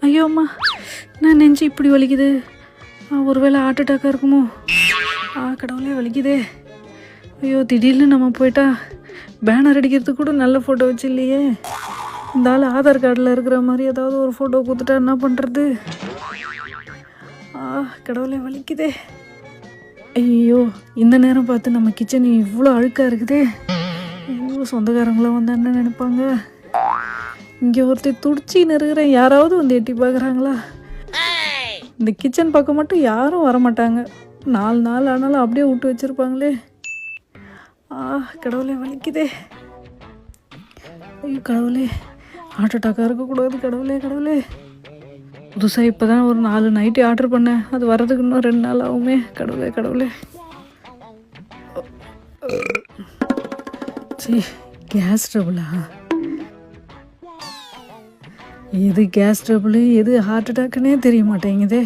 ஐயோ அம்மா, நான் நெஞ்சு இப்படி வலிக்குது. ஒருவேளை ஹார்ட் அட்டாக்காக இருக்குமோ? கடவுளே வலிக்குதே. ஐயோ, திடீர்னு நம்ம போயிட்டா பேனர் அடிக்கிறதுக்கு கூட நல்ல ஃபோட்டோ வச்சு இல்லையே. இந்த ஆள் ஆதார் கார்டில் இருக்கிற மாதிரி ஏதாவது ஒரு ஃபோட்டோ கொடுத்துட்டா என்ன பண்ணுறது? கடவுளே வலிக்குதே. ஐயோ, இந்த நேரம் பார்த்து நம்ம கிச்சன் இவ்வளோ அழுக்காக இருக்குதே. ஐயோ, சொந்தக்காரங்களாம் வந்து என்ன நினைப்பாங்க? இங்கே ஒருத்தர் துடிச்சின்னு இருக்கிறேன், யாராவது வந்து எட்டி பார்க்குறாங்களா? இந்த கிச்சன் பக்கம் மட்டும் யாரும் வரமாட்டாங்க. 4 நாள் ஆனாலும் அப்படியே விட்டு வச்சுருப்பாங்களே. கடவுளே வலிக்குதே. ஐயோ கடவுளே, ஹார்ட் அட்டாக்காக இருக்கக்கூடாது. கடவுளே கடவுளே, புதுசாக இப்போ தான் ஒரு 4 நைட்டு ஆர்டர் பண்ணேன். அது வர்றதுக்கு இன்னும் 2 நாள் ஆகுமே. கடவுளே கடவுளே. சரி, கேஸ் ட்ரபிளா? எது கேஸ் ட்ரபிள் எது ஹார்ட் அட்டாக்குன்னே தெரிய மாட்டேங்குதே.